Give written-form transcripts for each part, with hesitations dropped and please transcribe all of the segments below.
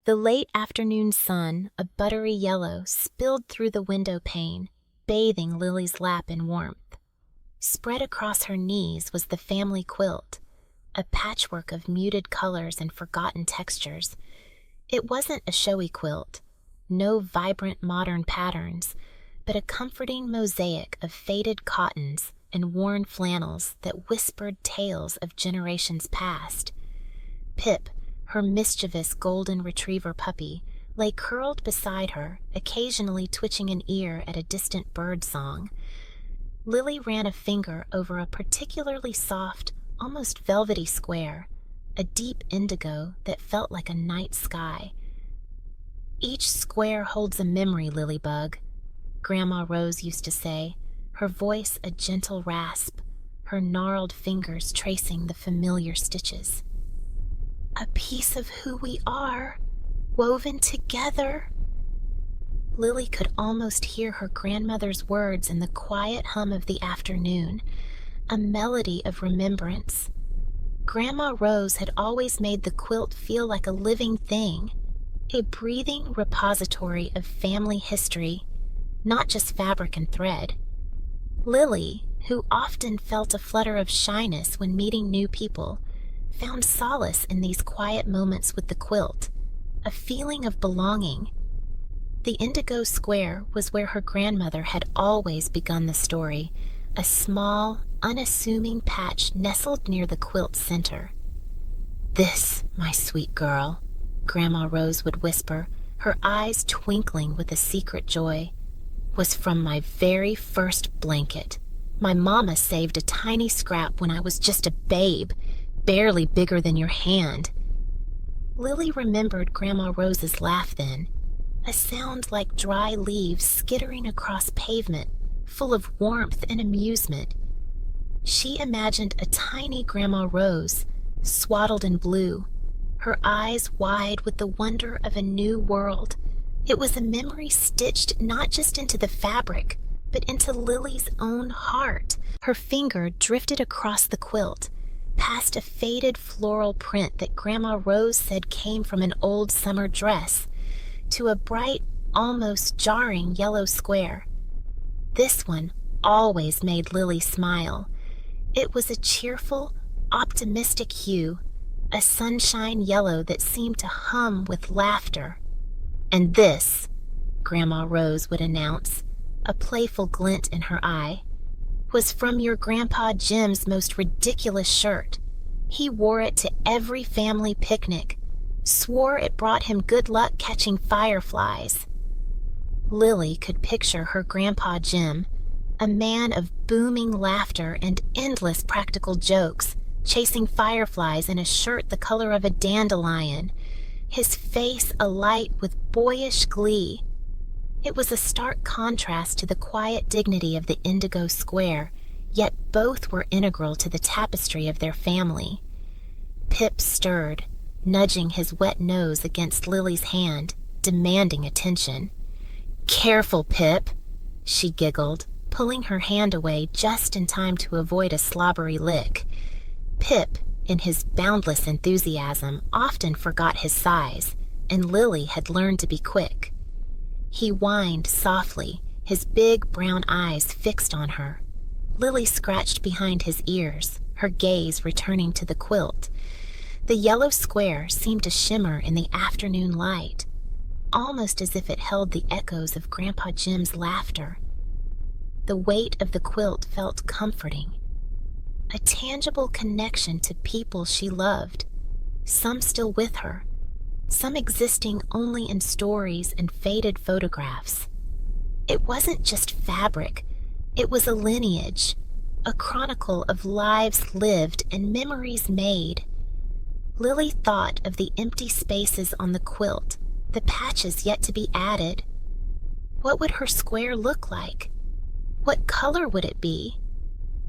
The late afternoon sun, a buttery yellow, spilled through the window pane, bathing Lily's lap in warmth. Spread across her knees was the family quilt, a patchwork of muted colors and forgotten textures. It wasn't a showy quilt, no vibrant modern patterns, but a comforting mosaic of faded cottons and worn flannels that whispered tales of generations past. Pip, her mischievous golden retriever puppy, lay curled beside her, occasionally twitching an ear at a distant bird song. Lily ran a finger over a particularly soft, almost velvety square, a deep indigo that felt like a night sky. "Each square holds a memory, Lilybug," Grandma Rose used to say, her voice a gentle rasp, her gnarled fingers tracing the familiar stitches. "A piece of who we are, woven together." Lily could almost hear her grandmother's words in the quiet hum of the afternoon, a melody of remembrance. Grandma Rose had always made the quilt feel like a living thing, a breathing repository of family history, not just fabric and thread. Lily, who often felt a flutter of shyness when meeting new people, found solace in these quiet moments with the quilt, a feeling of belonging. The indigo square was where her grandmother had always begun the story, a small, unassuming patch nestled near the quilt's center. "This, my sweet girl," Grandma Rose would whisper, her eyes twinkling with a secret joy, "was from my very first blanket. My mama saved a tiny scrap when I was just a babe, barely bigger than your hand." Lily remembered Grandma Rose's laugh then, a sound like dry leaves skittering across pavement, full of warmth and amusement. She imagined a tiny Grandma Rose, swaddled in blue, her eyes wide with the wonder of a new world. It was a memory stitched not just into the fabric, but into Lily's own heart. Her finger drifted across the quilt, past a faded floral print that Grandma Rose said came from an old summer dress, to a bright, almost jarring yellow square. This one always made Lily smile. It was a cheerful, optimistic hue, a sunshine yellow that seemed to hum with laughter. "And this," Grandma Rose would announce, a playful glint in her eye, "was from your Grandpa Jim's most ridiculous shirt. He wore it to every family picnic, swore it brought him good luck catching fireflies." Lily could picture her Grandpa Jim, a man of booming laughter and endless practical jokes, chasing fireflies in a shirt the color of a dandelion, his face alight with boyish glee. It was a stark contrast to the quiet dignity of the indigo square, yet both were integral to the tapestry of their family. Pip stirred, nudging his wet nose against Lily's hand, demanding attention. "Careful, Pip," she giggled, pulling her hand away just in time to avoid a slobbery lick. Pip, in his boundless enthusiasm, often forgot his size, and Lily had learned to be quick. He whined softly, his big brown eyes fixed on her. Lily scratched behind his ears, her gaze returning to the quilt. The yellow square seemed to shimmer in the afternoon light, almost as if it held the echoes of Grandpa Jim's laughter. The weight of the quilt felt comforting, a tangible connection to people she loved, some still with her, some existing only in stories and faded photographs. It wasn't just fabric, it was a lineage, a chronicle of lives lived and memories made. Lily thought of the empty spaces on the quilt, the patches yet to be added. What would her square look like? What color would it be?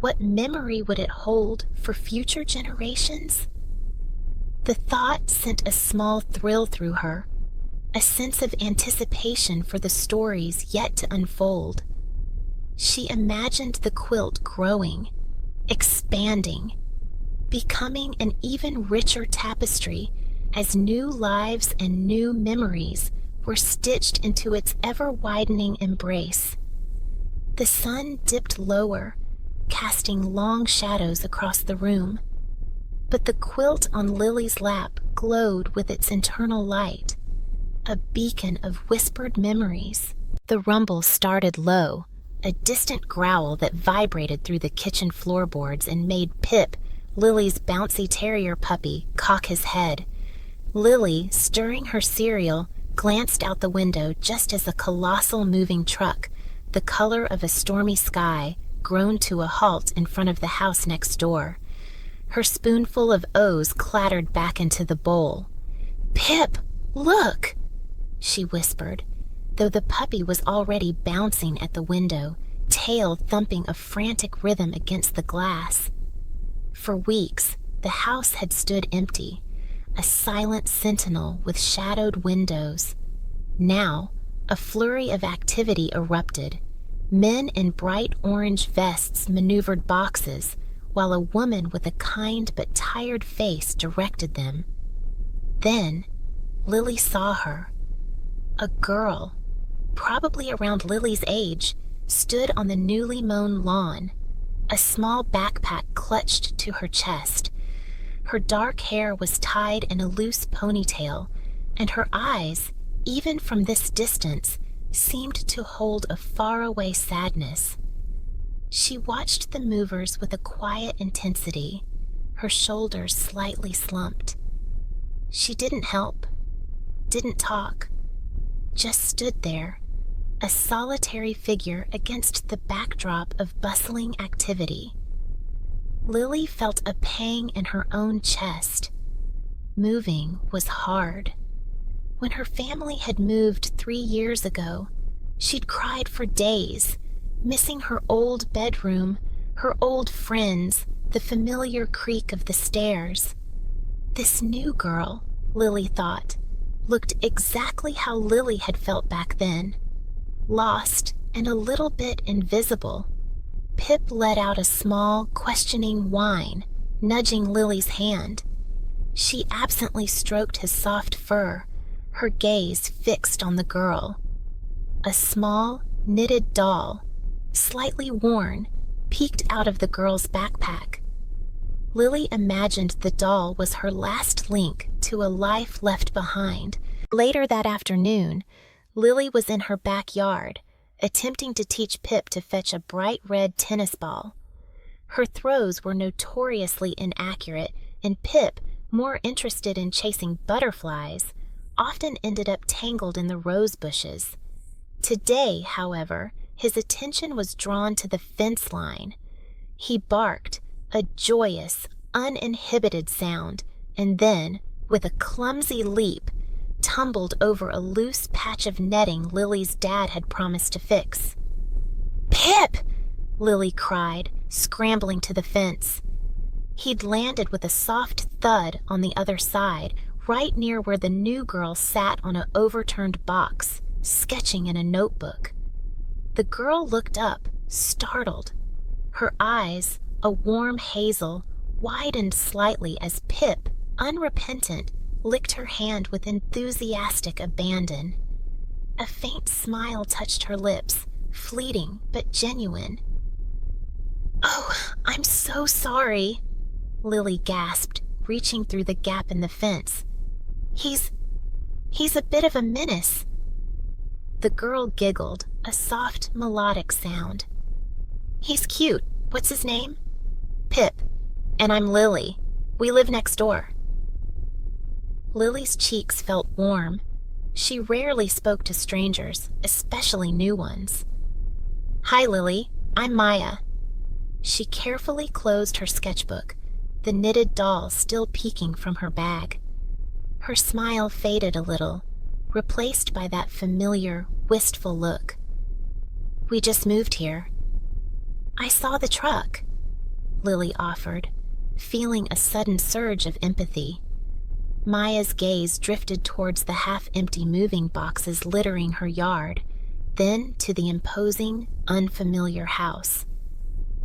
What memory would it hold for future generations? The thought sent a small thrill through her, a sense of anticipation for the stories yet to unfold. She imagined the quilt growing, expanding, becoming an even richer tapestry as new lives and new memories were stitched into its ever-widening embrace. The sun dipped lower, casting long shadows across the room, but the quilt on Lily's lap glowed with its internal light, a beacon of whispered memories. The rumble started low, a distant growl that vibrated through the kitchen floorboards and made Pip, Lily's bouncy terrier puppy, cock his head. Lily, stirring her cereal, glanced out the window just as a colossal moving truck, the color of a stormy sky, groaned to a halt in front of the house next door. Her spoonful of O's clattered back into the bowl. "Pip, look!" she whispered, though the puppy was already bouncing at the window, tail thumping a frantic rhythm against the glass. For weeks, the house had stood empty, a silent sentinel with shadowed windows. Now, a flurry of activity erupted. Men in bright orange vests maneuvered boxes, while a woman with a kind but tired face directed them. Then, Lily saw her. A girl, probably around Lily's age, stood on the newly mown lawn, a small backpack clutched to her chest. Her dark hair was tied in a loose ponytail, and her eyes, even from this distance, seemed to hold a faraway sadness. She watched the movers with a quiet intensity, her shoulders slightly slumped. She didn't help, didn't talk, just stood there, a solitary figure against the backdrop of bustling activity. Lily felt a pang in her own chest. Moving was hard. When her family had moved 3 years ago, she'd cried for days, missing her old bedroom, her old friends, the familiar creak of the stairs. This new girl, Lily thought, looked exactly how Lily had felt back then, lost and a little bit invisible. Pip let out a small, questioning whine, nudging Lily's hand. She absently stroked his soft fur, her gaze fixed on the girl. A small, knitted doll, slightly worn, peeked out of the girl's backpack. Lily imagined the doll was her last link to a life left behind. Later that afternoon, Lily was in her backyard, attempting to teach Pip to fetch a bright red tennis ball. Her throws were notoriously inaccurate, and Pip, more interested in chasing butterflies, often ended up tangled in the rose bushes. Today, however, his attention was drawn to the fence line. He barked, a joyous, uninhibited sound, and then, with a clumsy leap, tumbled over a loose patch of netting Lily's dad had promised to fix. "Pip!" Lily cried, scrambling to the fence. He'd landed with a soft thud on the other side, right near where the new girl sat on an overturned box, sketching in a notebook. The girl looked up, startled. Her eyes, a warm hazel, widened slightly as Pip, unrepentant, licked her hand with enthusiastic abandon. A faint smile touched her lips, fleeting but genuine. "Oh, I'm so sorry," Lily gasped, reaching through the gap in the fence. He's a bit of a menace." The girl giggled, a soft, melodic sound. "He's cute. What's his name?" "Pip. And I'm Lily. We live next door." Lily's cheeks felt warm. She rarely spoke to strangers, especially new ones. "Hi, Lily. I'm Maya." She carefully closed her sketchbook, the knitted doll still peeking from her bag. Her smile faded a little, replaced by that familiar, wistful look. "We just moved here." "I saw the truck," Lily offered, feeling a sudden surge of empathy. Maya's gaze drifted towards the half-empty moving boxes littering her yard, then to the imposing, unfamiliar house.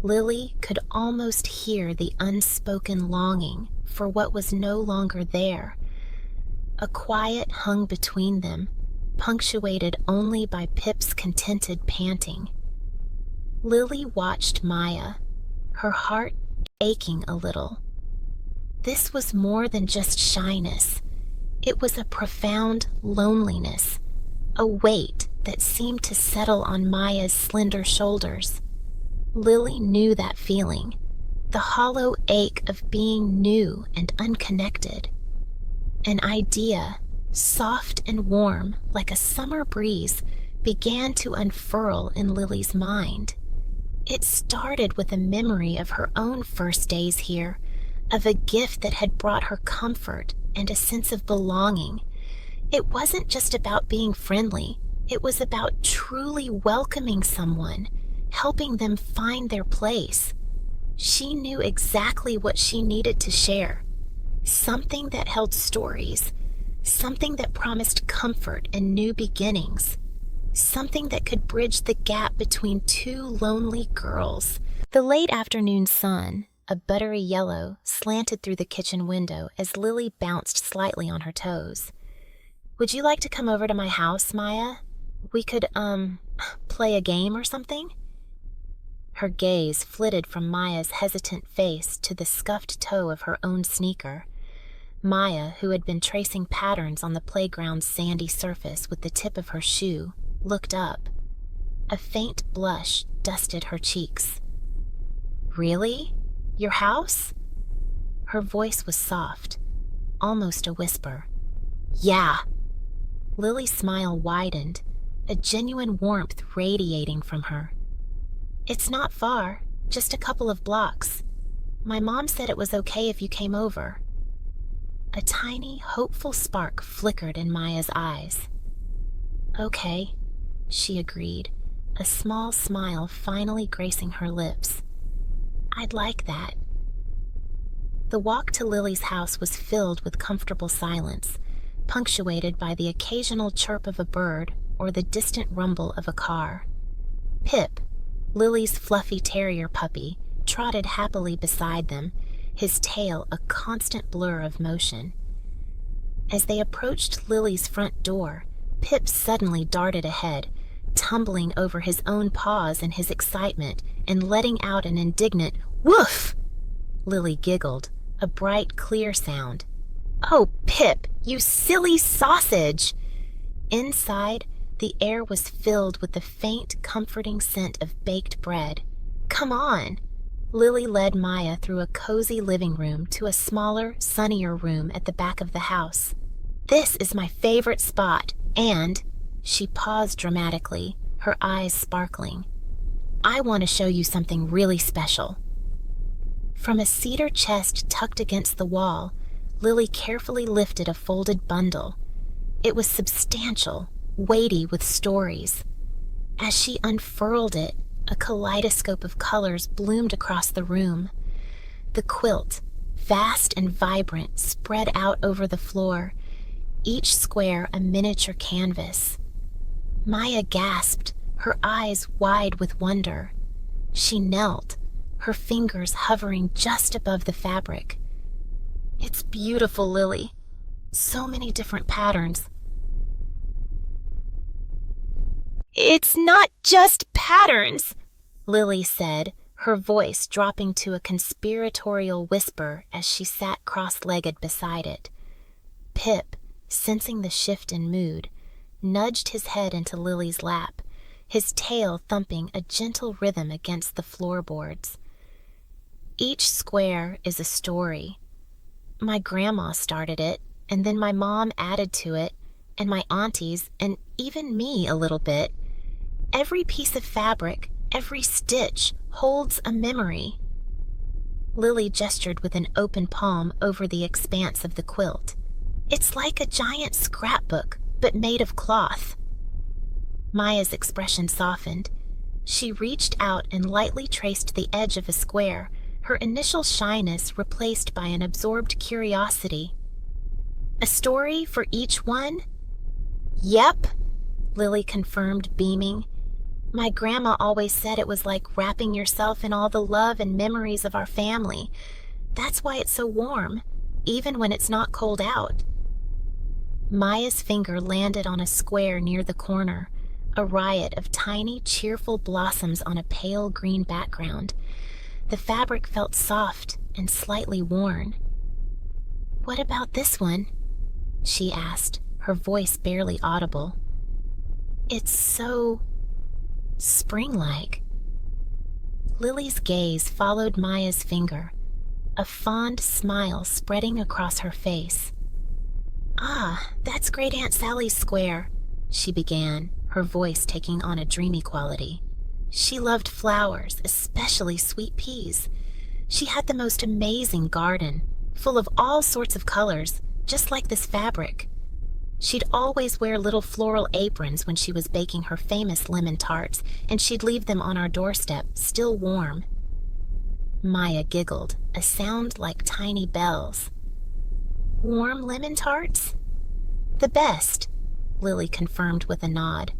Lily could almost hear the unspoken longing for what was no longer there. A quiet hung between them, punctuated only by Pip's contented panting. Lily watched Maya, her heart aching a little. This was more than just shyness. It was a profound loneliness, a weight that seemed to settle on Maya's slender shoulders. Lily knew that feeling, the hollow ache of being new and unconnected. An idea, soft and warm like a summer breeze, began to unfurl in Lily's mind. It started with a memory of her own first days here, of a gift that had brought her comfort and a sense of belonging. It wasn't just about being friendly. It was about truly welcoming someone, helping them find their place. She knew exactly what she needed to share. Something that held stories, something that promised comfort and new beginnings, something that could bridge the gap between two lonely girls. The late afternoon sun, a buttery yellow, slanted through the kitchen window as Lily bounced slightly on her toes. "Would you like to come over to my house, Maya? We could, play a game or something?" Her gaze flitted from Maya's hesitant face to the scuffed toe of her own sneaker. Maya, who had been tracing patterns on the playground's sandy surface with the tip of her shoe, looked up. A faint blush dusted her cheeks. "Really? Your house?" Her voice was soft, almost a whisper. "Yeah." Lily's smile widened, a genuine warmth radiating from her. "It's not far, just a couple of blocks. My mom said it was okay if you came over." A tiny, hopeful spark flickered in Maya's eyes. "Okay," she agreed, a small smile finally gracing her lips. "I'd like that." The walk to Lily's house was filled with comfortable silence, punctuated by the occasional chirp of a bird or the distant rumble of a car. Pip, Lily's fluffy terrier puppy, trotted happily beside them, his tail a constant blur of motion. As they approached Lily's front door, Pip suddenly darted ahead, tumbling over his own paws in his excitement and letting out an indignant "Woof!" Lily giggled, a bright, clear sound. "Oh, Pip, you silly sausage!" Inside, the air was filled with the faint, comforting scent of baked bread. "Come on!" Lily led Maya through a cozy living room to a smaller, sunnier room at the back of the house. "This is my favorite spot, and," she paused dramatically, her eyes sparkling, "I want to show you something really special." From a cedar chest tucked against the wall, Lily carefully lifted a folded bundle. It was substantial, weighty with stories. As she unfurled it, a kaleidoscope of colors bloomed across the room. The quilt, vast and vibrant, spread out over the floor, each square a miniature canvas. Maya gasped, her eyes wide with wonder. She knelt, her fingers hovering just above the fabric. "It's beautiful, Lily. So many different patterns." "It's not just patterns," Lily said, her voice dropping to a conspiratorial whisper as she sat cross-legged beside it. Pip, sensing the shift in mood, nudged his head into Lily's lap, his tail thumping a gentle rhythm against the floorboards. "Each square is a story. My grandma started it, and then my mom added to it, and my aunties, and even me a little bit. Every piece of fabric, every stitch, holds a memory." Lily gestured with an open palm over the expanse of the quilt. "It's like a giant scrapbook, but made of cloth." Maya's expression softened. She reached out and lightly traced the edge of a square, her initial shyness replaced by an absorbed curiosity. "A story for each one?" "Yep," Lily confirmed, beaming. "My grandma always said it was like wrapping yourself in all the love and memories of our family. That's why it's so warm, even when it's not cold out." Maya's finger landed on a square near the corner, a riot of tiny, cheerful blossoms on a pale green background. The fabric felt soft and slightly worn. "What about this one?" she asked, her voice barely audible. "It's so spring-like." Lily's gaze followed Maya's finger, a fond smile spreading across her face. "Ah, that's Great Aunt Sally's square," she began, her voice taking on a dreamy quality. "She loved flowers, especially sweet peas. She had the most amazing garden, full of all sorts of colors, just like this fabric. She'd always wear little floral aprons when she was baking her famous lemon tarts, and she'd leave them on our doorstep, still warm." Maya giggled, a sound like tiny bells. "Warm lemon tarts?" "The best," Lily confirmed with a nod.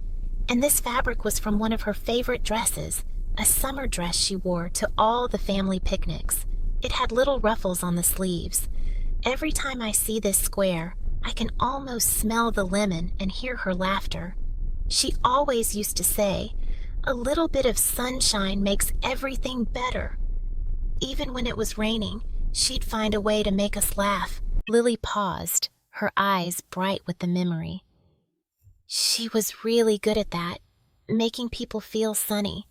"And this fabric was from one of her favorite dresses, a summer dress she wore to all the family picnics. It had little ruffles on the sleeves. Every time I see this square, I can almost smell the lemon and hear her laughter. She always used to say, 'A little bit of sunshine makes everything better.' Even when it was raining, she'd find a way to make us laugh." Lily paused, her eyes bright with the memory. "She was really good at that, making people feel sunny."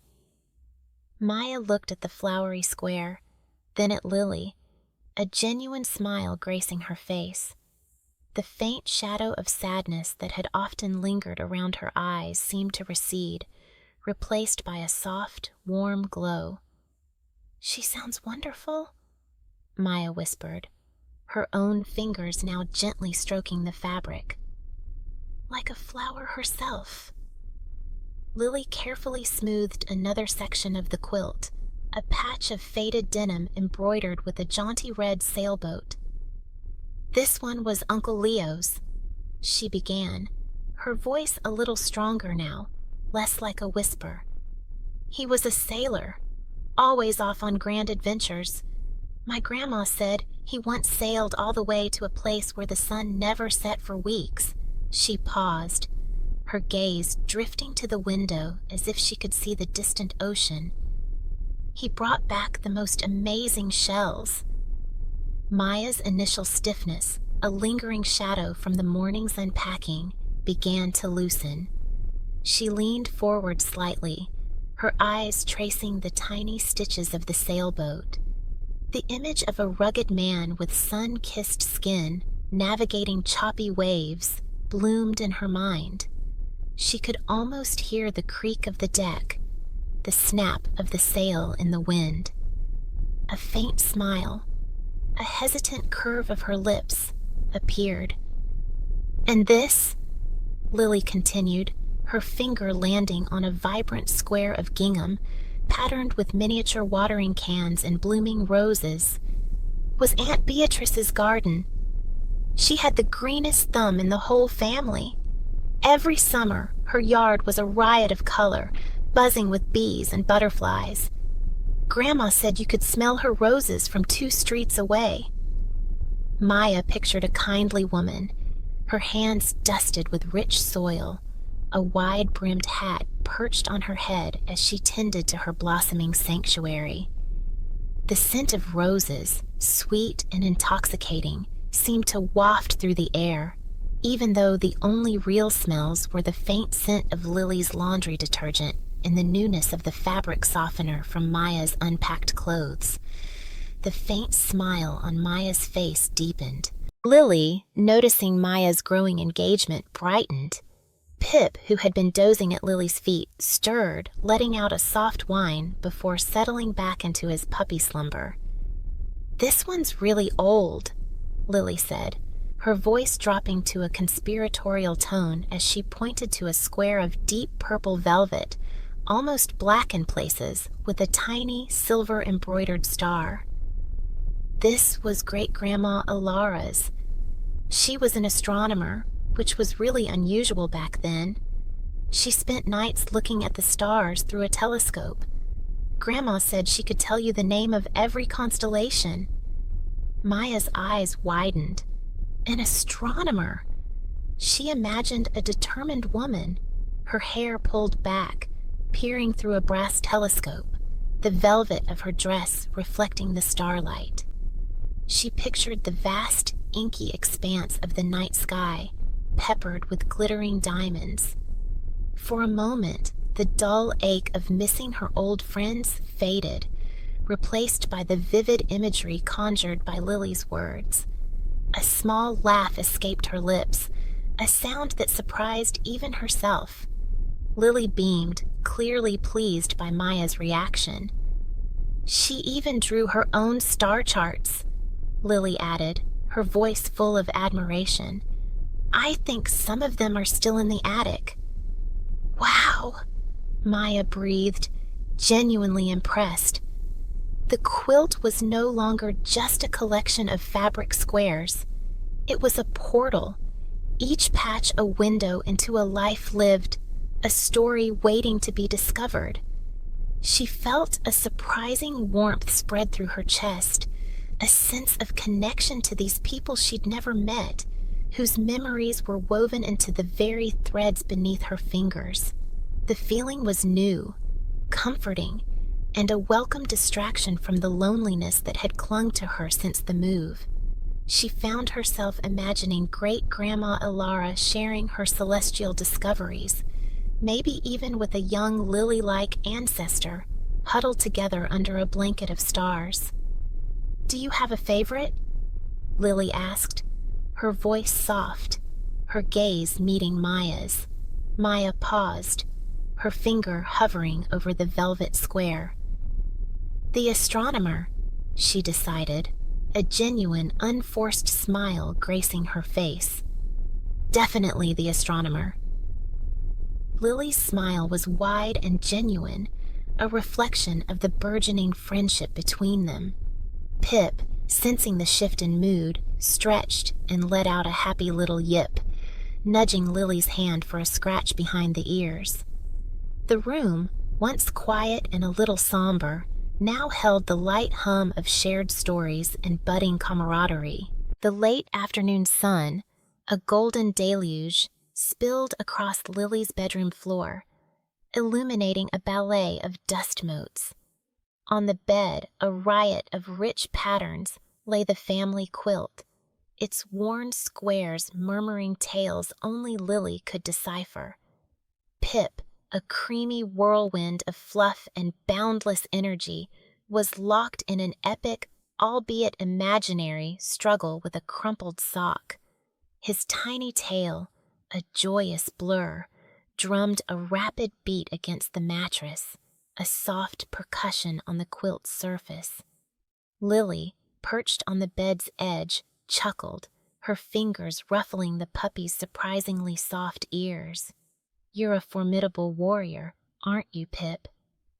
Maya looked at the flowery square, then at Lily, a genuine smile gracing her face. The faint shadow of sadness that had often lingered around her eyes seemed to recede, replaced by a soft, warm glow. "She sounds wonderful," Maya whispered, her own fingers now gently stroking the fabric. "Like a flower herself." Lily carefully smoothed another section of the quilt, a patch of faded denim embroidered with a jaunty red sailboat. "This one was Uncle Leo's," she began, her voice a little stronger now, less like a whisper. "He was a sailor, always off on grand adventures. My grandma said he once sailed all the way to a place where the sun never set for weeks." She paused, her gaze drifting to the window as if she could see the distant ocean. "He brought back the most amazing shells." Maya's initial stiffness, a lingering shadow from the morning's unpacking, began to loosen. She leaned forward slightly, her eyes tracing the tiny stitches of the sailboat. The image of a rugged man with sun-kissed skin navigating choppy waves bloomed in her mind. She could almost hear the creak of the deck, the snap of the sail in the wind. A faint smile, a hesitant curve of her lips, appeared. "And this," Lily continued, her finger landing on a vibrant square of gingham, patterned with miniature watering cans and blooming roses, "was Aunt Beatrice's garden. She had the greenest thumb in the whole family. Every summer, her yard was a riot of color, buzzing with bees and butterflies. Grandma said you could smell her roses from 2 streets away." Maya pictured a kindly woman, her hands dusted with rich soil, a wide-brimmed hat perched on her head as she tended to her blossoming sanctuary. The scent of roses, sweet and intoxicating, seemed to waft through the air, even though the only real smells were the faint scent of Lily's laundry detergent and the newness of the fabric softener from Maya's unpacked clothes. The faint smile on Maya's face deepened. Lily, noticing Maya's growing engagement, brightened. Pip, who had been dozing at Lily's feet, stirred, letting out a soft whine before settling back into his puppy slumber. "This one's really old," Lily said, her voice dropping to a conspiratorial tone as she pointed to a square of deep purple velvet, almost black in places, with a tiny silver-embroidered star. This was Great-Grandma Alara's. She was an astronomer, which was really unusual back then. She spent nights looking at the stars through a telescope. Grandma said she could tell you the name of every constellation. Maya's eyes widened. An astronomer! She imagined a determined woman, her hair pulled back, peering through a brass telescope, the velvet of her dress reflecting the starlight. She pictured the vast, inky expanse of the night sky, peppered with glittering diamonds. For a moment, the dull ache of missing her old friends faded, replaced by the vivid imagery conjured by Lily's words. A small laugh escaped her lips, a sound that surprised even herself. Lily beamed, clearly pleased by Maya's reaction. "She even drew her own star charts," Lily added, her voice full of admiration. "I think some of them are still in the attic." "Wow," Maya breathed, genuinely impressed. The quilt was no longer just a collection of fabric squares. It was a portal, each patch a window into a life lived, a story waiting to be discovered. She felt a surprising warmth spread through her chest, a sense of connection to these people she'd never met, whose memories were woven into the very threads beneath her fingers. The feeling was new, comforting, and a welcome distraction from the loneliness that had clung to her since the move. She found herself imagining Great-Grandma Ilara sharing her celestial discoveries, maybe even with a young Lily-like ancestor, huddled together under a blanket of stars. "Do you have a favorite?" Lily asked, her voice soft, her gaze meeting Maya's. Maya paused, her finger hovering over the velvet square. "The astronomer," she decided, a genuine, unforced smile gracing her face. "Definitely the astronomer." Lily's smile was wide and genuine, a reflection of the burgeoning friendship between them. Pip, sensing the shift in mood, stretched and let out a happy little yip, nudging Lily's hand for a scratch behind the ears. The room, once quiet and a little somber, now held the light hum of shared stories and budding camaraderie. The late afternoon sun, a golden deluge, spilled across Lily's bedroom floor, illuminating a ballet of dust motes. On the bed, a riot of rich patterns, lay the family quilt, its worn squares murmuring tales only Lily could decipher. Pip, a creamy whirlwind of fluff and boundless energy, was locked in an epic, albeit imaginary, struggle with a crumpled sock. His tiny tail, a joyous blur, drummed a rapid beat against the mattress, a soft percussion on the quilt's surface. Lily, perched on the bed's edge, chuckled, her fingers ruffling the puppy's surprisingly soft ears. "You're a formidable warrior, aren't you, Pip?"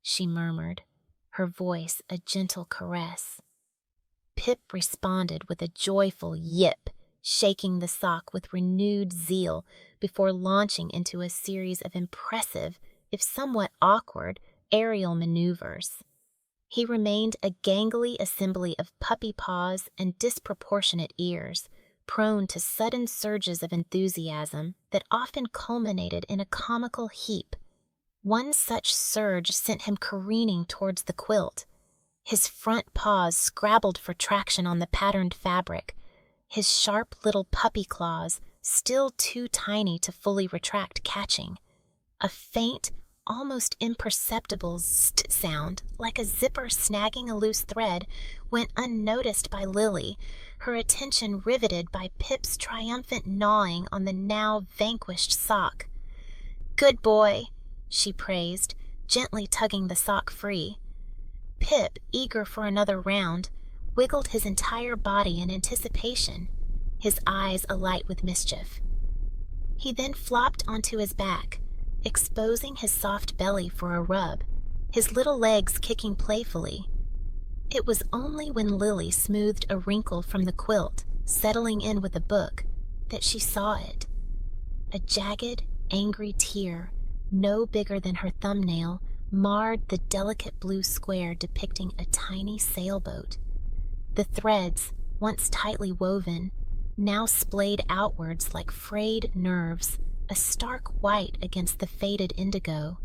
she murmured, her voice a gentle caress. Pip responded with a joyful yip, shaking the sock with renewed zeal before launching into a series of impressive, if somewhat awkward, aerial maneuvers. He remained a gangly assembly of puppy paws and disproportionate ears, prone to sudden surges of enthusiasm that often culminated in a comical heap. One such surge sent him careening towards the quilt. His front paws scrabbled for traction on the patterned fabric, his sharp little puppy claws, still too tiny to fully retract, catching. A faint, almost imperceptible zt sound, like a zipper snagging a loose thread, went unnoticed by Lily, her attention riveted by Pip's triumphant gnawing on the now vanquished sock. "Good boy," she praised, gently tugging the sock free. Pip, eager for another round, wiggled his entire body in anticipation, his eyes alight with mischief. He then flopped onto his back, exposing his soft belly for a rub, his little legs kicking playfully. It was only when Lily smoothed a wrinkle from the quilt, settling in with a book, that she saw it. A jagged, angry tear, no bigger than her thumbnail, marred the delicate blue square depicting a tiny sailboat. The threads, once tightly woven, now splayed outwards like frayed nerves, a stark white against the faded indigo.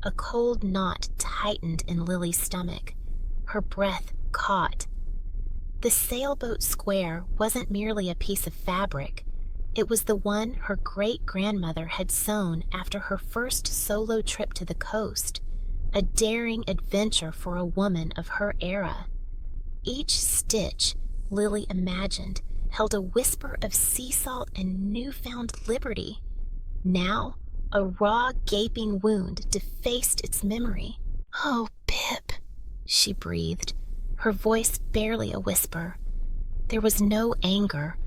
A cold knot tightened in Lily's stomach. Her breath caught. The sailboat square wasn't merely a piece of fabric. It was the one her great-grandmother had sewn after her first solo trip to the coast, a daring adventure for a woman of her era. Each stitch, Lily imagined, held a whisper of sea salt and newfound liberty. Now, a raw, gaping wound defaced its memory. "Oh, Pip," she breathed, her voice barely a whisper. There was no anger,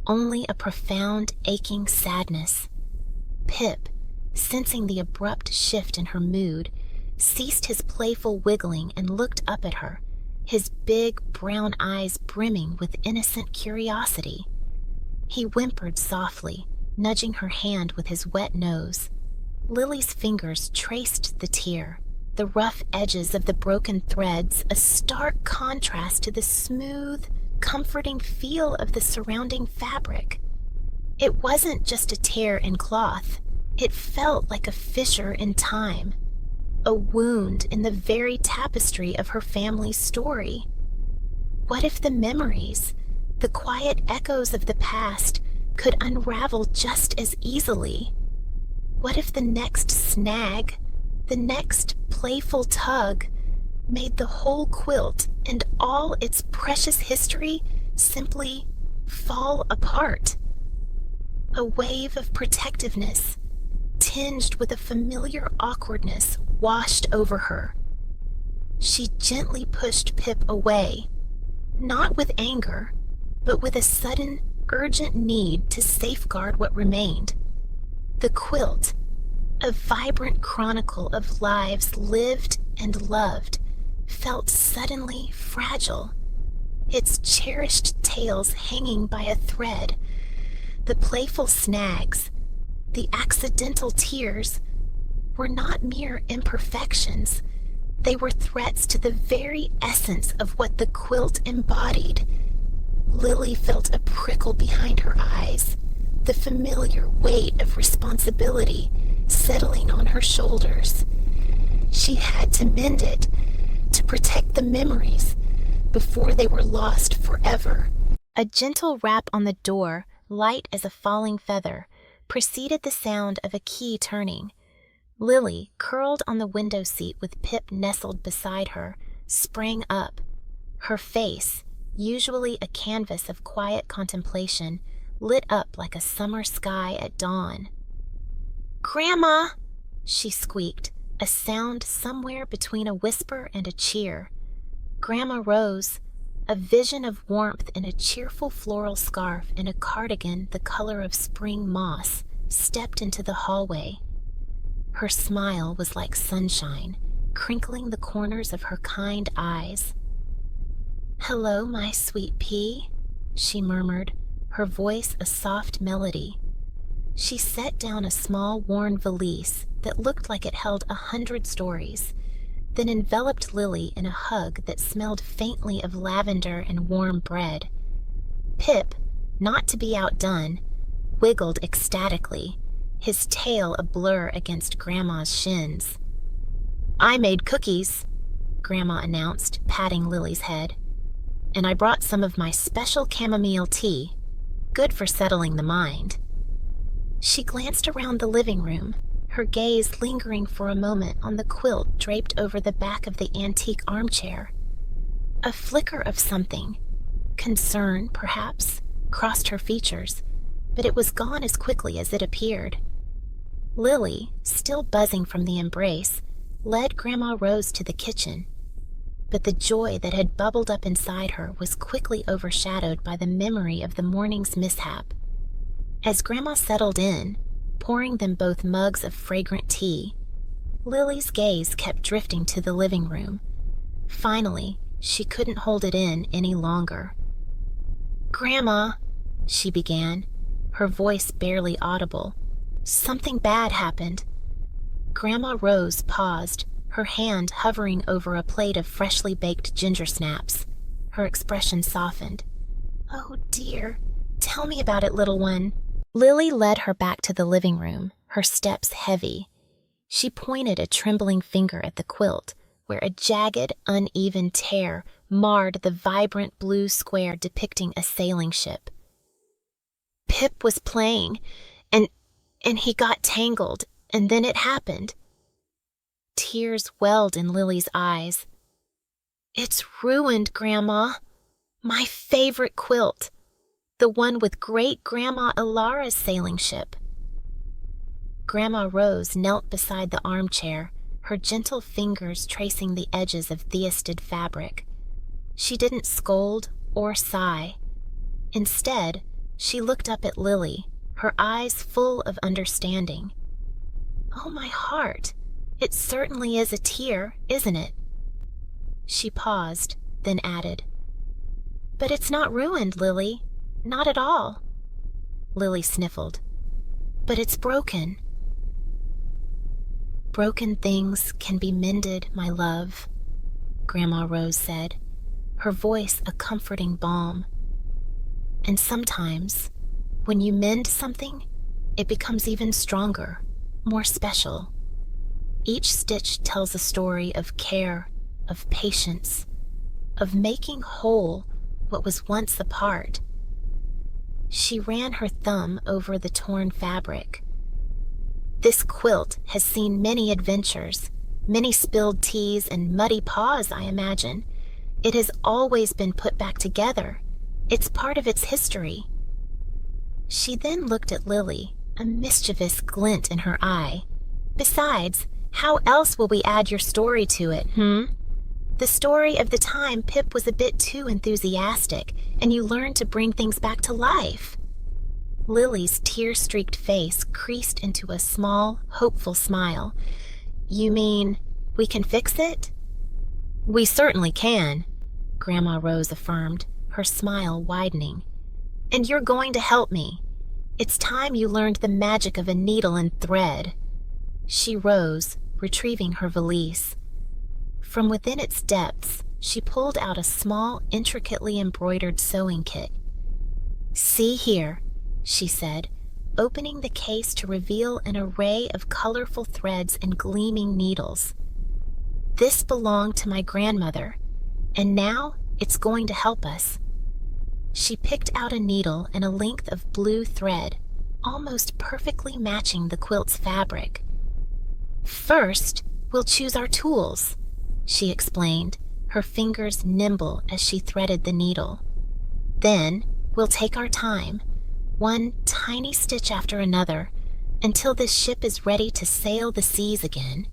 only a profound, aching sadness. Pip, sensing the abrupt shift in her mood, ceased his playful wiggling and looked up at her, his big brown eyes brimming with innocent curiosity. He whimpered softly, nudging her hand with his wet nose. Lily's fingers traced the tear, the rough edges of the broken threads, a stark contrast to the smooth, comforting feel of the surrounding fabric. It wasn't just a tear in cloth. It felt like a fissure in time, a wound in the very tapestry of her family's story. What if the memories, the quiet echoes of the past, could unravel just as easily? What if the next snag, the next playful tug, made the whole quilt and all its precious history simply fall apart? A wave of protectiveness, tinged with a familiar awkwardness, washed over her. She gently pushed Pip away, not with anger, but with a sudden, urgent need to safeguard what remained. The quilt, a vibrant chronicle of lives lived and loved, felt suddenly fragile, its cherished tales hanging by a thread. The playful snags, the accidental tears, were not mere imperfections. They were threats to the very essence of what the quilt embodied. Lily felt a prickle behind her eyes, the familiar weight of responsibility settling on her shoulders. She had to mend it, to protect the memories before they were lost forever. A gentle rap on the door, light as a falling feather, preceded the sound of a key turning. Lily, curled on the window seat with Pip nestled beside her, sprang up. Her face, usually a canvas of quiet contemplation, lit up like a summer sky at dawn. "Grandma!" she squeaked, a sound somewhere between a whisper and a cheer. Grandma rose, a vision of warmth in a cheerful floral scarf and a cardigan the color of spring moss, stepped into the hallway. Her smile was like sunshine, crinkling the corners of her kind eyes. "Hello, my sweet pea," she murmured, her voice a soft melody. She set down a small worn valise that looked like it held 100 stories, then enveloped Lily in a hug that smelled faintly of lavender and warm bread. Pip, not to be outdone, wiggled ecstatically, his tail a blur against Grandma's shins. "I made cookies," Grandma announced, patting Lily's head. "And I brought some of my special chamomile tea. Good for settling the mind." She glanced around the living room, her gaze lingering for a moment on the quilt draped over the back of the antique armchair. A flicker of something, concern perhaps, crossed her features, but it was gone as quickly as it appeared. Lily, still buzzing from the embrace, led Grandma Rose to the kitchen, but the joy that had bubbled up inside her was quickly overshadowed by the memory of the morning's mishap. As Grandma settled in, pouring them both mugs of fragrant tea, Lily's gaze kept drifting to the living room. Finally, she couldn't hold it in any longer. "Grandma," she began, her voice barely audible. "Something bad happened." Grandma Rose paused, her hand hovering over a plate of freshly baked ginger snaps. Her expression softened. "Oh dear, tell Tell me about it, little one. Lily led her back to the living room, her steps heavy. She pointed a trembling finger at the quilt, where a jagged, uneven tear marred the vibrant blue square depicting a sailing ship. Pip was playing, and he got tangled, and then it happened. Tears welled in Lily's eyes. It's ruined, Grandma. My favorite quilt. The one with Great-Grandma Ilara's sailing ship. Grandma Rose knelt beside the armchair, her gentle fingers tracing the edges of thyested fabric. She didn't scold or sigh. Instead, she looked up at Lily, her eyes full of understanding. Oh, my heart, it certainly is a tear, isn't it? She paused, then added, But it's not ruined, Lily. Not at all. Lily sniffled. But it's broken. Broken things can be mended, my love, Grandma Rose said, her voice a comforting balm. And sometimes, when you mend something, it becomes even stronger, more special. Each stitch tells a story of care, of patience, of making whole what was once apart. She ran her thumb over the torn fabric. This quilt has seen many adventures, many spilled teas and muddy paws, I imagine. It has always been put back together. It's part of its history. She then looked at Lily, a mischievous glint in her eye. Besides, how else will we add your story to it, The story of the time Pip was a bit too enthusiastic, and you learned to bring things back to life. Lily's tear-streaked face creased into a small, hopeful smile. You mean, we can fix it? We certainly can, Grandma Rose affirmed, her smile widening. And you're going to help me. It's time you learned the magic of a needle and thread. She rose, retrieving her valise. From within its depths, she pulled out a small, intricately embroidered sewing kit. See here, she said, opening the case to reveal an array of colorful threads and gleaming needles. This belonged to my grandmother, and now it's going to help us. She picked out a needle and a length of blue thread, almost perfectly matching the quilt's fabric. First, we'll choose our tools, she explained, her fingers nimble as she threaded the needle. Then, we'll take our time, one tiny stitch after another, until this ship is ready to sail the seas again.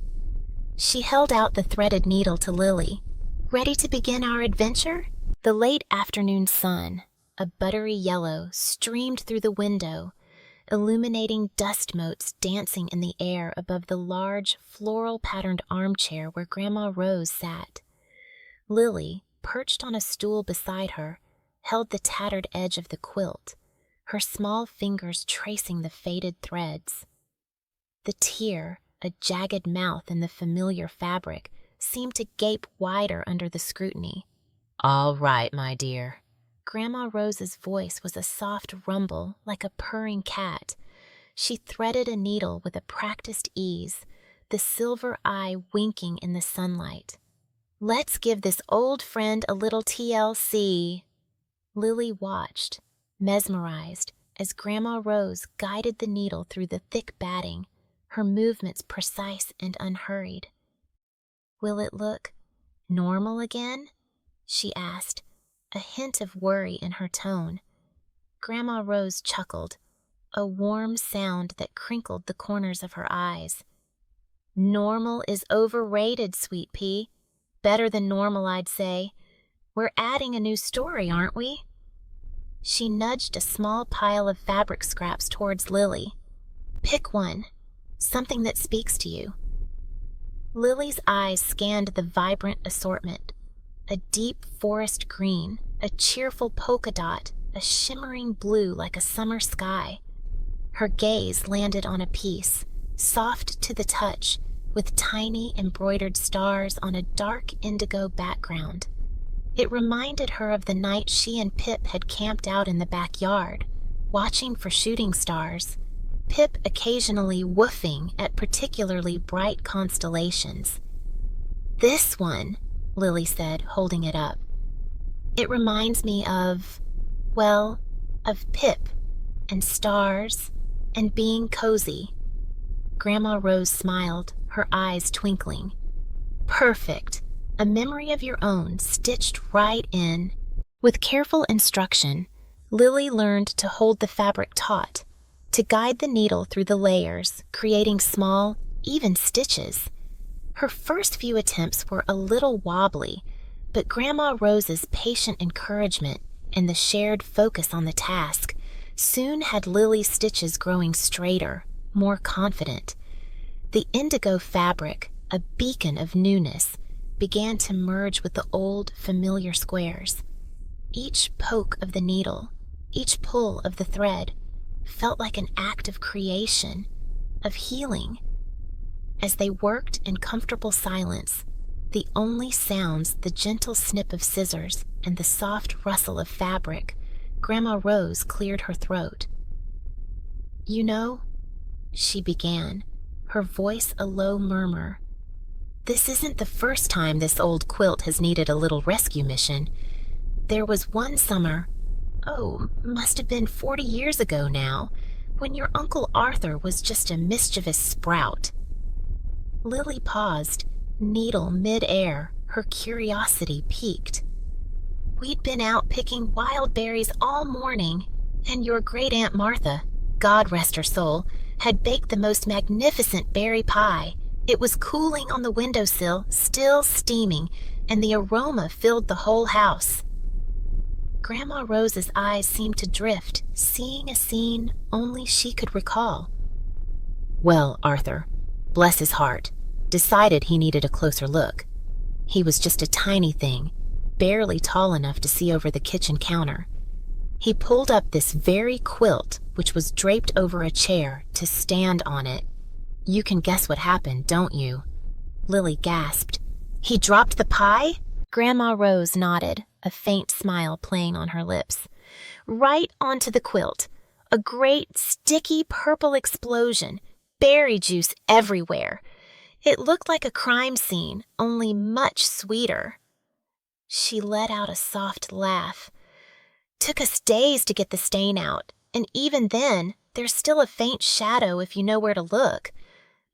She held out the threaded needle to Lily. Ready to begin our adventure? The late afternoon sun, a buttery yellow, streamed through the window, illuminating dust motes dancing in the air above the large, floral-patterned armchair where Grandma Rose sat. Lily, perched on a stool beside her, held the tattered edge of the quilt, her small fingers tracing the faded threads. The tear, a jagged mouth in the familiar fabric, seemed to gape wider under the scrutiny. All right, my dear. Grandma Rose's voice was a soft rumble, like a purring cat. She threaded a needle with a practiced ease, the silver eye winking in the sunlight. Let's give this old friend a little TLC. Lily watched, mesmerized, as Grandma Rose guided the needle through the thick batting, her movements precise and unhurried. Will it look normal again? She asked, a hint of worry in her tone. Grandma Rose chuckled, a warm sound that crinkled the corners of her eyes. Normal is overrated, Sweet Pea. Better than normal, I'd say. We're adding a new story, aren't we? She nudged a small pile of fabric scraps towards Lily. Pick one, something that speaks to you. Lily's eyes scanned the vibrant assortment. A deep forest green, a cheerful polka dot, a shimmering blue like a summer sky. Her gaze landed on a piece, soft to the touch, with tiny embroidered stars on a dark indigo background. It reminded her of the night she and Pip had camped out in the backyard, watching for shooting stars, Pip occasionally woofing at particularly bright constellations. "This one," Lily said, holding it up. "It reminds me of Pip and stars and being cozy." Grandma Rose smiled, her eyes twinkling. "Perfect. A memory of your own, stitched right in." With careful instruction, Lily learned to hold the fabric taut, to guide the needle through the layers, creating small, even stitches. Her first few attempts were a little wobbly, but Grandma Rose's patient encouragement and the shared focus on the task soon had Lily's stitches growing straighter, more confident. The indigo fabric, a beacon of newness, began to merge with the old, familiar squares. Each poke of the needle, each pull of the thread, felt like an act of creation, of healing. As they worked in comfortable silence, the only sounds the gentle snip of scissors and the soft rustle of fabric, Grandma Rose cleared her throat. "You know," she began, her voice a low murmur, "this isn't the first time this old quilt has needed a little rescue mission. There was one summer, must have been 40 years ago now, when your Uncle Arthur was just a mischievous sprout." Lily paused, needle mid-air, her curiosity piqued. "We'd been out picking wild berries all morning, and your great-aunt Martha, God rest her soul, had baked the most magnificent berry pie. It was cooling on the windowsill, still steaming, and the aroma filled the whole house." Grandma Rose's eyes seemed to drift, seeing a scene only she could recall. "Well, Arthur, bless his heart, decided he needed a closer look. He was just a tiny thing, barely tall enough to see over the kitchen counter. He pulled up this very quilt, which was draped over a chair, to stand on it. You can guess what happened, don't you?" Lily gasped. "He dropped the pie?" Grandma Rose nodded, a faint smile playing on her lips. "Right onto the quilt. A great, sticky purple explosion, berry juice everywhere. It looked like a crime scene, only much sweeter." She let out a soft laugh. "Took us days to get the stain out, and even then, there's still a faint shadow if you know where to look.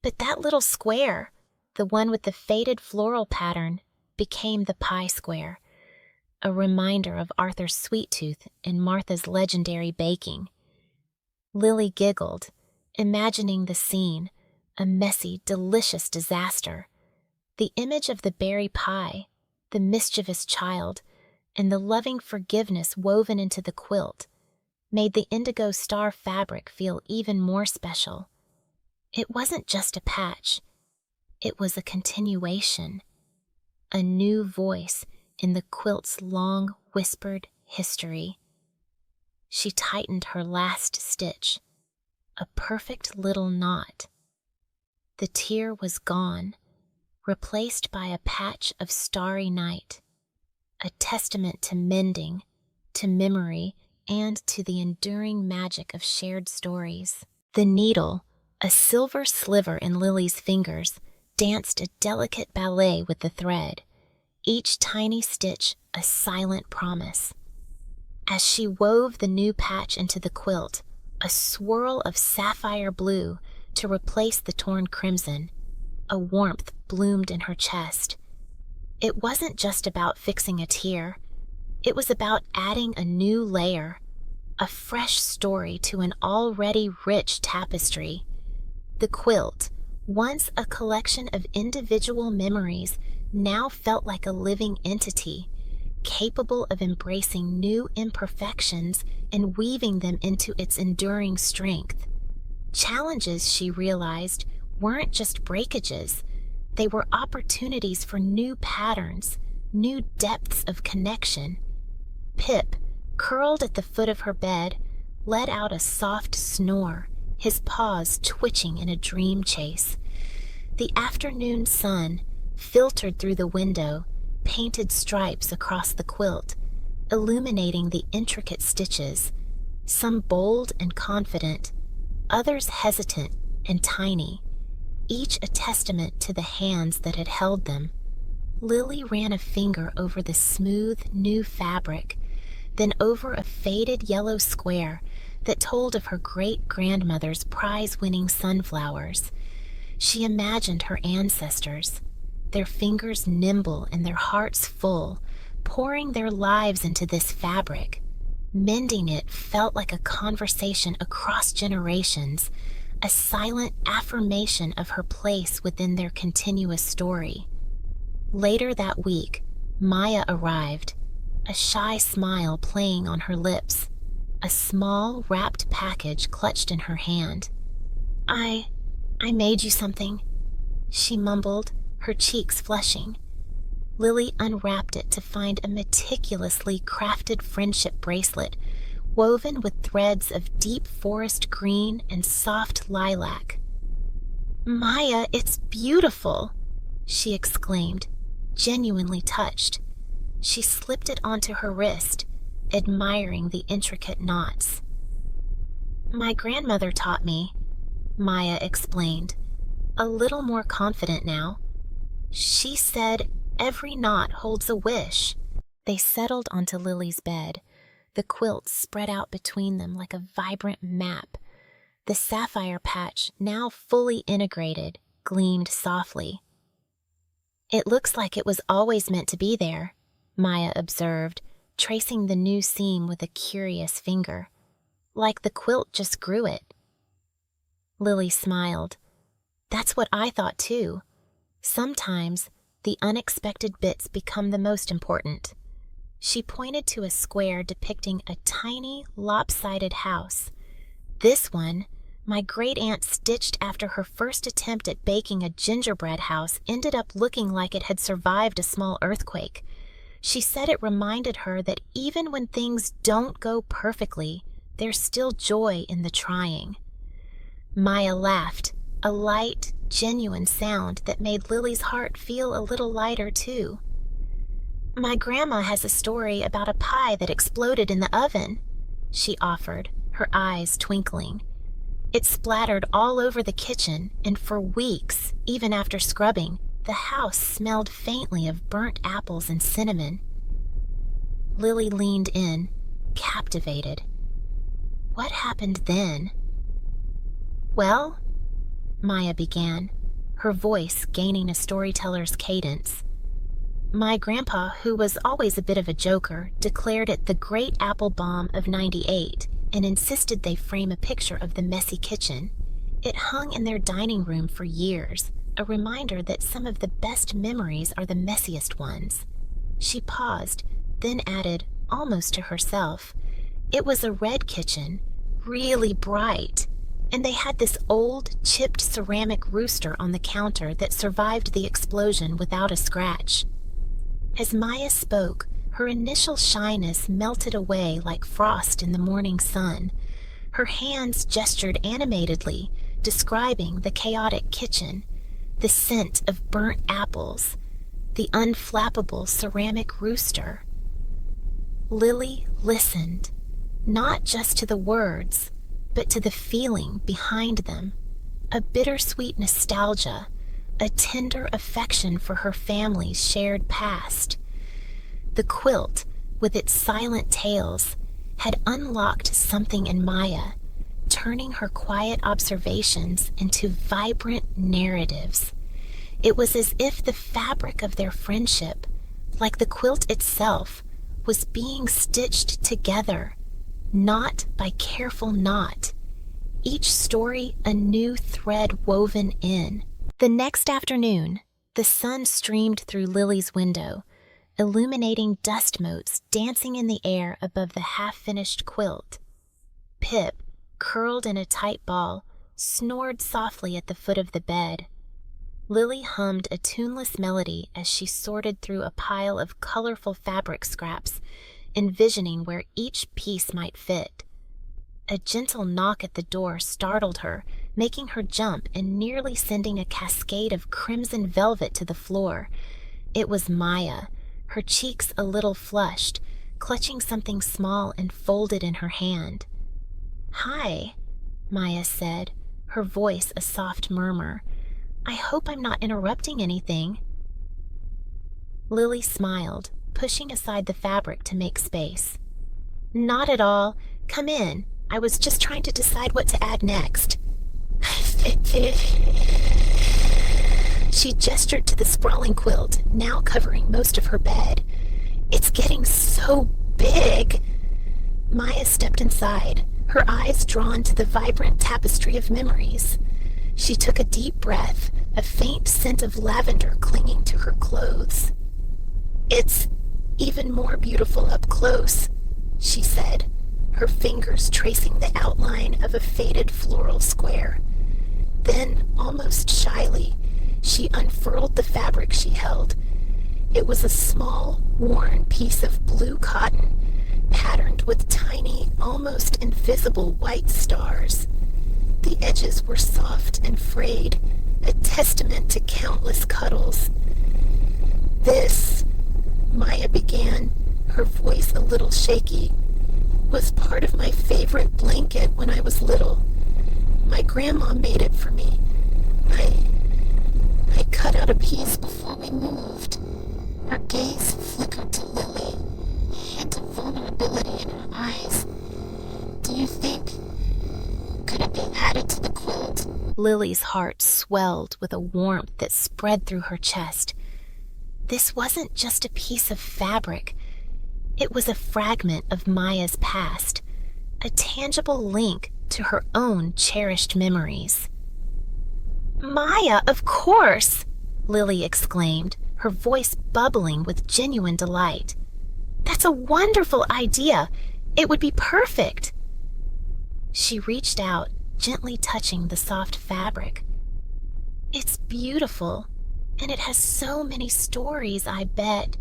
But that little square, the one with the faded floral pattern, became the pie square, a reminder of Arthur's sweet tooth and Martha's legendary baking." Lily giggled, imagining the scene, a messy, delicious disaster. The image of the berry pie, the mischievous child, and the loving forgiveness woven into the quilt made the indigo star fabric feel even more special. It wasn't just a patch. It was a continuation, a new voice in the quilt's long, whispered history. She tightened her last stitch, a perfect little knot. The tear was gone, replaced by a patch of starry night, a testament to mending, to memory, and to the enduring magic of shared stories. The needle, a silver sliver in Lily's fingers, danced a delicate ballet with the thread, each tiny stitch a silent promise. As she wove the new patch into the quilt, a swirl of sapphire blue to replace the torn crimson, a warmth bloomed in her chest. It wasn't just about fixing a tear. It was about adding a new layer, a fresh story to an already rich tapestry. The quilt, once a collection of individual memories, now felt like a living entity, capable of embracing new imperfections and weaving them into its enduring strength. Challenges, she realized, weren't just breakages. They were opportunities for new patterns, new depths of connection. Pip, curled at the foot of her bed, let out a soft snore, his paws twitching in a dream chase. The afternoon sun, filtered through the window, painted stripes across the quilt, illuminating the intricate stitches. some bold and confident, others hesitant and tiny, each a testament to the hands that had held them. Lily ran a finger over the smooth, new fabric, then over a faded yellow square that told of her great-grandmother's prize-winning sunflowers. She imagined her ancestors, their fingers nimble and their hearts full, pouring their lives into this fabric. Mending it felt like a conversation across generations, a silent affirmation of her place within their continuous story. Later that week, Maya arrived, a shy smile playing on her lips, a small wrapped package clutched in her hand. I made you something," she mumbled, her cheeks flushing. Lily unwrapped it to find a meticulously crafted friendship bracelet, woven with threads of deep forest green and soft lilac. "Maya, it's beautiful!" she exclaimed, genuinely touched. She slipped it onto her wrist, admiring the intricate knots. "My grandmother taught me," Maya explained, a little more confident now. "She said every knot holds a wish." They settled onto Lily's bed, the quilt spread out between them like a vibrant map. The sapphire patch, now fully integrated, gleamed softly. "It looks like it was always meant to be there," Maya observed, tracing the new seam with a curious finger. "Like the quilt just grew it." Lily smiled. "That's what I thought too. Sometimes the unexpected bits become the most important." She pointed to a square depicting a tiny, lopsided house. "This one, my great-aunt stitched after her first attempt at baking a gingerbread house, ended up looking like it had survived a small earthquake. She said it reminded her that even when things don't go perfectly, there's still joy in the trying." Maya laughed, a light, genuine sound that made Lily's heart feel a little lighter too. "My grandma has a story about a pie that exploded in the oven," she offered, her eyes twinkling. "It splattered all over the kitchen, and for weeks, even after scrubbing, the house smelled faintly of burnt apples and cinnamon." Lily leaned in, captivated. "What happened then?" "Well," Maya began, her voice gaining a storyteller's cadence, "my grandpa, who was always a bit of a joker, declared it the Great Apple Bomb of '98 and insisted they frame a picture of the messy kitchen. It hung in their dining room for years, a reminder that some of the best memories are the messiest ones." She paused, then added, almost to herself, "It was a red kitchen, really bright, and they had this old, chipped ceramic rooster on the counter that survived the explosion without a scratch." As Maya spoke, her initial shyness melted away like frost in the morning sun. Her hands gestured animatedly, describing the chaotic kitchen, the scent of burnt apples, the unflappable ceramic rooster. Lily listened, not just to the words, but to the feeling behind them, a bittersweet nostalgia, a tender affection for her family's shared past. The quilt, with its silent tales, had unlocked something in Maya, turning her quiet observations into vibrant narratives. It was as if the fabric of their friendship, like the quilt itself, was being stitched together, knot by careful knot, each story a new thread woven in. The next afternoon, the sun streamed through Lily's window, illuminating dust motes dancing in the air above the half-finished quilt. Pip, curled in a tight ball, snored softly at the foot of the bed. Lily hummed a tuneless melody as she sorted through a pile of colorful fabric scraps, envisioning where each piece might fit. A gentle knock at the door startled her, making her jump and nearly sending a cascade of crimson velvet to the floor. It was Maya, her cheeks a little flushed, clutching something small and folded in her hand. "Hi," Maya said, her voice a soft murmur. "I hope I'm not interrupting anything." Lily smiled, pushing aside the fabric to make space. "Not at all. Come in. I was just trying to decide what to add next." She gestured to the sprawling quilt, now covering most of her bed. "It's getting so big." Maya stepped inside, her eyes drawn to the vibrant tapestry of memories. She took a deep breath, a faint scent of lavender clinging to her clothes. "It's even more beautiful up close," she said, her fingers tracing the outline of a faded floral square. Then, almost shyly, she unfurled the fabric she held. It was a small, worn piece of blue cotton, patterned with tiny, almost invisible white stars. The edges were soft and frayed, a testament to countless cuddles. "This," Maya began, her voice a little shaky, "was part of my favorite blanket when I was little. My grandma made it for me. I cut out a piece before we moved." Her gaze flickered to Lily, a hint of vulnerability in her eyes. "Do you think... could it be added to the quilt?" Lily's heart swelled with a warmth that spread through her chest. This wasn't just a piece of fabric. It was a fragment of Maya's past, a tangible link to her own cherished memories. "Maya, of course!" Lily exclaimed, her voice bubbling with genuine delight. "That's a wonderful idea! It would be perfect!" She reached out, gently touching the soft fabric. "It's beautiful, and it has so many stories, I bet."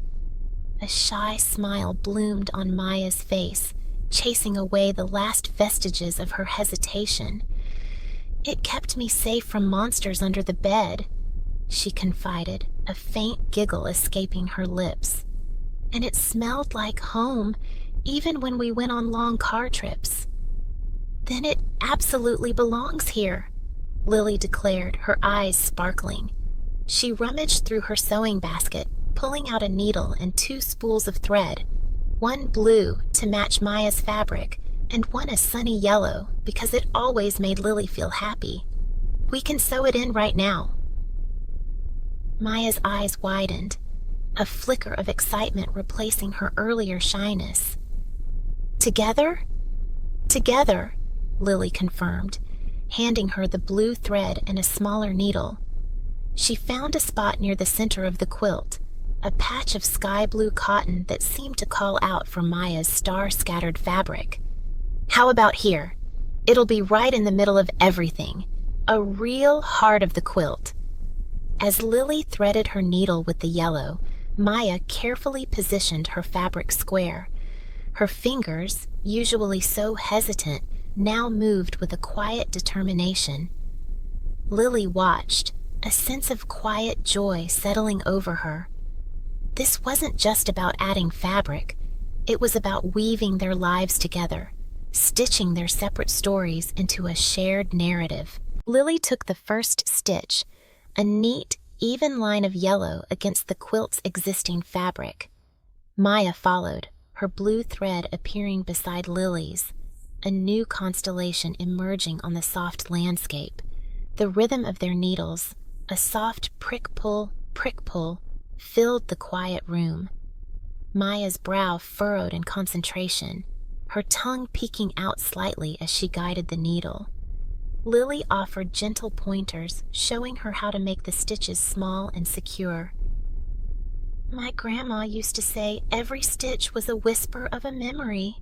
A shy smile bloomed on Maya's face, chasing away the last vestiges of her hesitation. "It kept me safe from monsters under the bed," she confided, a faint giggle escaping her lips. "And it smelled like home, even when we went on long car trips." "Then it absolutely belongs here," Lily declared, her eyes sparkling. She rummaged through her sewing basket, pulling out a needle and 2 spools of thread, one blue to match Maya's fabric, and one a sunny yellow because it always made Lily feel happy. "We can sew it in right now." Maya's eyes widened, a flicker of excitement replacing her earlier shyness. "Together?" "Together," Lily confirmed, handing her the blue thread and a smaller needle. She found a spot near the center of the quilt, a patch of sky blue cotton that seemed to call out from Maya's star-scattered fabric. "How about here? It'll be right in the middle of everything, a real heart of the quilt." As Lily threaded her needle with the yellow, Maya carefully positioned her fabric square. Her fingers, usually so hesitant, now moved with a quiet determination. Lily watched, a sense of quiet joy settling over her. This wasn't just about adding fabric. It was about weaving their lives together, stitching their separate stories into a shared narrative. Lily took the first stitch, a neat, even line of yellow against the quilt's existing fabric. Maya followed, her blue thread appearing beside Lily's, a new constellation emerging on the soft landscape. The rhythm of their needles, a soft prick-pull, filled the quiet room. Maya's brow furrowed in concentration, her tongue peeking out slightly as she guided the needle. Lily offered gentle pointers, showing her how to make the stitches small and secure. "My grandma used to say every stitch was a whisper of a memory,"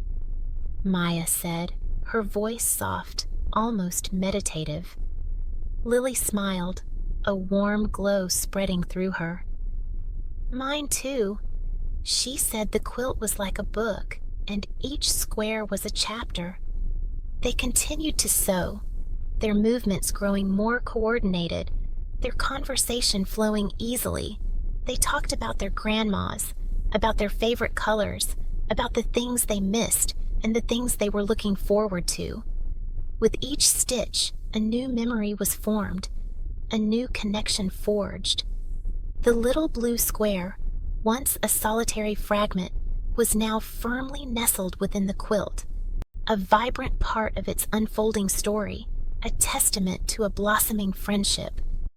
Maya said, her voice soft, almost meditative. Lily smiled, a warm glow spreading through her. "Mine too. She said the quilt was like a book, and each square was a chapter." They continued to sew, their movements growing more coordinated, their conversation flowing easily. They talked about their grandmas, about their favorite colors, about the things they missed and the things they were looking forward to. With each stitch, a new memory was formed, a new connection forged. The little blue square, once a solitary fragment, was now firmly nestled within the quilt, a vibrant part of its unfolding story, a testament to a blossoming friendship.